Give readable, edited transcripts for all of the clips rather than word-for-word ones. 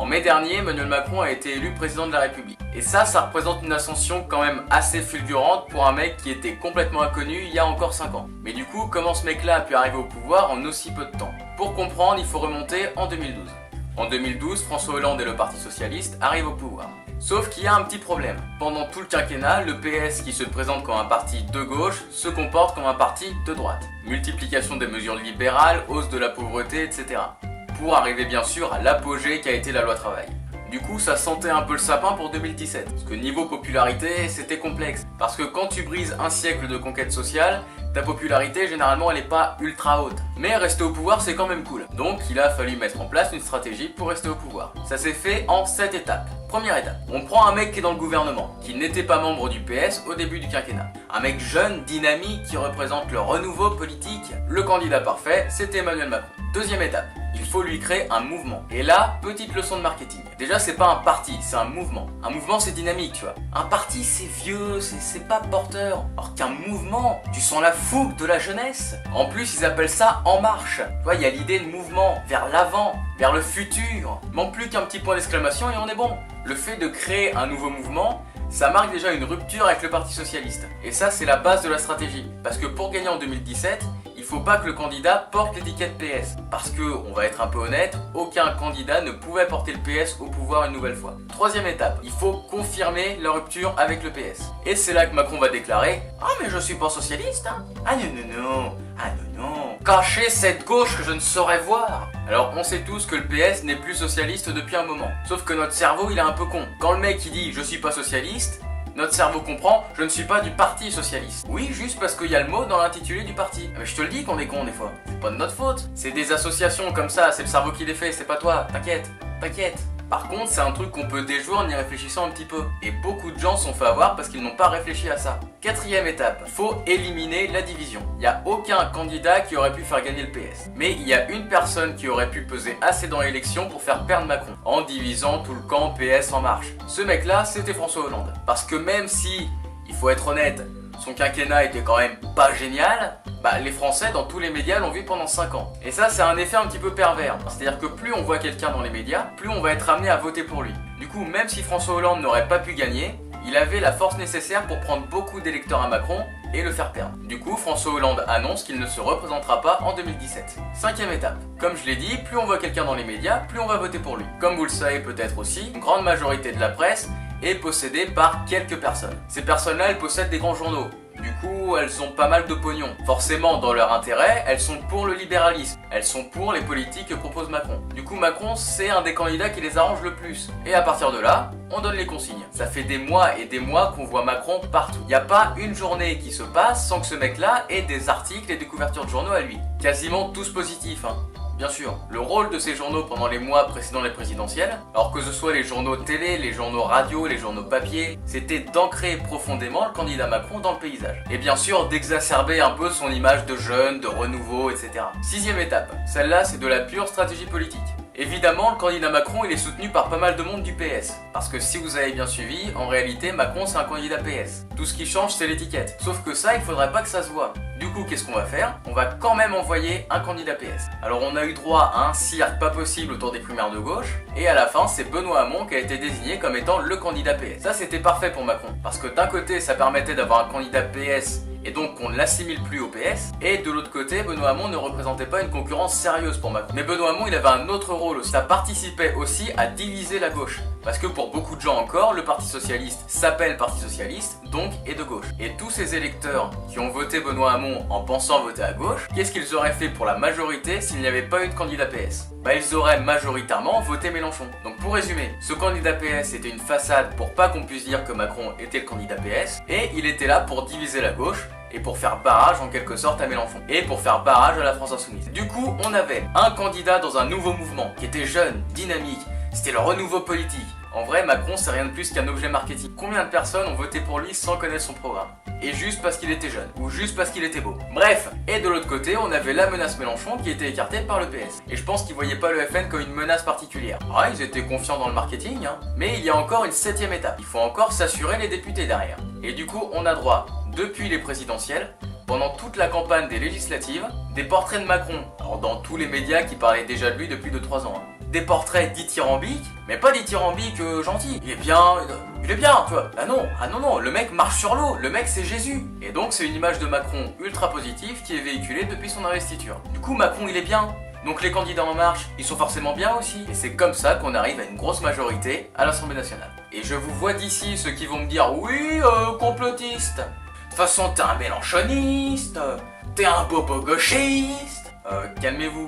En mai dernier, Emmanuel Macron a été élu président de la République. Et ça représente une ascension quand même assez fulgurante pour un mec qui était complètement inconnu il y a encore 5 ans. Mais du coup, comment ce mec-là a pu arriver au pouvoir en aussi peu de temps? Pour comprendre, il faut remonter en 2012. En 2012, François Hollande et le Parti Socialiste arrivent au pouvoir. Sauf qu'il y a un petit problème. Pendant tout le quinquennat, le PS, qui se présente comme un parti de gauche, se comporte comme un parti de droite. Multiplication des mesures libérales, hausse de la pauvreté, etc. Pour arriver bien sûr à l'apogée qu'a été la loi travail. Du coup, ça sentait un peu le sapin pour 2017. Parce que niveau popularité, c'était complexe. Parce que quand tu brises un siècle de conquête sociale, ta popularité, généralement, elle n'est pas ultra haute. Mais rester au pouvoir, c'est quand même cool. Donc, il a fallu mettre en place une stratégie pour rester au pouvoir. Ça s'est fait en 7 étapes. Première étape, on prend un mec qui est dans le gouvernement, qui n'était pas membre du PS au début du quinquennat. Un mec jeune, dynamique, qui représente le renouveau politique. Le candidat parfait, c'était Emmanuel Macron. Deuxième étape, il faut lui créer un mouvement. Et là, petite leçon de marketing. Déjà, c'est pas un parti, c'est un mouvement. Un mouvement, c'est dynamique, tu vois. Un parti, c'est vieux, c'est pas porteur. Alors qu'un mouvement, tu sens la fougue de la jeunesse. En plus, ils appellent ça En Marche. Tu vois, il y a l'idée de mouvement, vers l'avant, vers le futur. Manque plus qu'un petit point d'exclamation et on est bon. Le fait de créer un nouveau mouvement, ça marque déjà une rupture avec le Parti Socialiste. Et ça, c'est la base de la stratégie. Parce que pour gagner en 2017, il faut pas que le candidat porte l'étiquette PS. Parce que, on va être un peu honnête, aucun candidat ne pouvait porter le PS au pouvoir une nouvelle fois. Troisième étape, il faut confirmer la rupture avec le PS. Et c'est là que Macron va déclarer « Ah mais je suis pas socialiste hein. Ah non non non, ah non non, cachez cette gauche que je ne saurais voir !» Alors on sait tous que le PS n'est plus socialiste depuis un moment. Sauf que notre cerveau il est un peu con. Quand le mec il dit « Je suis pas socialiste », notre cerveau comprend, je ne suis pas du parti socialiste. Oui, juste parce qu'il y a le mot dans l'intitulé du parti. Mais je te le dis qu'on est con des fois. C'est pas de notre faute. C'est des associations comme ça, c'est le cerveau qui les fait, c'est pas toi. T'inquiète, t'inquiète. Par contre, c'est un truc qu'on peut déjouer en y réfléchissant un petit peu. Et beaucoup de gens sont fait avoir parce qu'ils n'ont pas réfléchi à ça. Quatrième étape, faut éliminer la division. Il n'y a aucun candidat qui aurait pu faire gagner le PS. Mais il y a une personne qui aurait pu peser assez dans l'élection pour faire perdre Macron, en divisant tout le camp PS En Marche. Ce mec-là, c'était François Hollande. Parce que même si, il faut être honnête, son quinquennat était quand même pas génial, les Français dans tous les médias l'ont vu pendant 5 ans. Et ça, c'est un effet un petit peu pervers. C'est-à-dire que plus on voit quelqu'un dans les médias, plus on va être amené à voter pour lui. Du coup, même si François Hollande n'aurait pas pu gagner, il avait la force nécessaire pour prendre beaucoup d'électeurs à Macron et le faire perdre. Du coup, François Hollande annonce qu'il ne se représentera pas en 2017. Cinquième étape. Comme je l'ai dit, plus on voit quelqu'un dans les médias, plus on va voter pour lui. Comme vous le savez peut-être aussi, une grande majorité de la presse est possédée par quelques personnes. Ces personnes-là, elles possèdent des grands journaux. Du coup, elles ont pas mal de pognon. Forcément, dans leur intérêt, elles sont pour le libéralisme. Elles sont pour les politiques que propose Macron. Du coup, Macron, c'est un des candidats qui les arrange le plus. Et à partir de là, on donne les consignes. Ça fait des mois et des mois qu'on voit Macron partout. Il n'y a pas une journée qui se passe sans que ce mec-là ait des articles et des couvertures de journaux à lui. Quasiment tous positifs, hein. Bien sûr, le rôle de ces journaux pendant les mois précédant les présidentielles, alors que ce soit les journaux télé, les journaux radio, les journaux papier, c'était d'ancrer profondément le candidat Macron dans le paysage. Et bien sûr, d'exacerber un peu son image de jeune, de renouveau, etc. Sixième étape, celle-là c'est de la pure stratégie politique. Évidemment, le candidat Macron il est soutenu par pas mal de monde du PS. Parce que si vous avez bien suivi, en réalité, Macron c'est un candidat PS. Tout ce qui change c'est l'étiquette. Sauf que ça, il faudrait pas que ça se voit. Du coup, qu'est-ce qu'on va faire? On va quand même envoyer un candidat PS. Alors on a eu droit à un cirque pas possible autour des primaires de gauche, et à la fin, c'est Benoît Hamon qui a été désigné comme étant le candidat PS. Ça, c'était parfait pour Macron. Parce que d'un côté, ça permettait d'avoir un candidat PS et donc qu'on ne l'assimile plus au PS, et de l'autre côté, Benoît Hamon ne représentait pas une concurrence sérieuse pour Macron. Mais Benoît Hamon, il avait un autre rôle aussi. Ça participait aussi à diviser la gauche. Parce que pour beaucoup de gens encore, le Parti Socialiste s'appelle Parti Socialiste, donc est de gauche. Et tous ces électeurs qui ont voté Benoît Hamon en pensant voter à gauche, qu'est-ce qu'ils auraient fait pour la majorité s'il n'y avait pas eu de candidat PS? Ils auraient majoritairement voté Mélenchon. Donc pour résumer, ce candidat PS était une façade pour pas qu'on puisse dire que Macron était le candidat PS, et il était là pour diviser la gauche, et pour faire barrage en quelque sorte à Mélenchon, et pour faire barrage à la France Insoumise. Du coup, on avait un candidat dans un nouveau mouvement, qui était jeune, dynamique, c'était le renouveau politique. En vrai, Macron, c'est rien de plus qu'un objet marketing. Combien de personnes ont voté pour lui sans connaître son programme? Et juste parce qu'il était jeune, ou juste parce qu'il était beau. Bref, et de l'autre côté, on avait la menace Mélenchon qui était écartée par le PS. Et je pense qu'ils voyaient pas le FN comme une menace particulière. Ah, ils étaient confiants dans le marketing, hein. Mais il y a encore une septième étape. Il faut encore s'assurer les députés derrière. Et du coup, on a droit, depuis les présidentielles, pendant toute la campagne des législatives, des portraits de Macron. Alors dans tous les médias qui parlaient déjà de lui depuis 2-3 ans. des portraits dithyrambiques, mais pas dithyrambiques gentils. Il est bien, tu vois. Ah non, le mec marche sur l'eau, le mec c'est Jésus. Et donc c'est une image de Macron ultra positive qui est véhiculée depuis son investiture. Du coup Macron il est bien. Donc les candidats En Marche, ils sont forcément bien aussi. Et c'est comme ça qu'on arrive à une grosse majorité à l'Assemblée nationale. Et je vous vois d'ici ceux qui vont me dire oui, complotiste. De toute façon t'es un mélanchoniste, t'es un bobo gauchiste. Calmez-vous.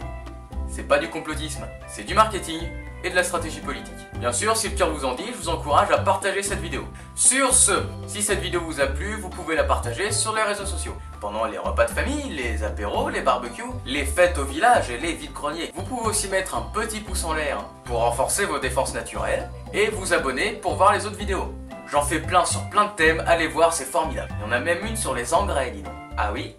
C'est pas du complotisme, c'est du marketing et de la stratégie politique. Bien sûr, si le cœur vous en dit, je vous encourage à partager cette vidéo. Sur ce, si cette vidéo vous a plu, vous pouvez la partager sur les réseaux sociaux. Pendant les repas de famille, les apéros, les barbecues, les fêtes au village et les vides-greniers. Vous pouvez aussi mettre un petit pouce en l'air pour renforcer vos défenses naturelles et vous abonner pour voir les autres vidéos. J'en fais plein sur plein de thèmes, allez voir, c'est formidable. Il y en a même une sur les engrais, dis donc. Ah oui,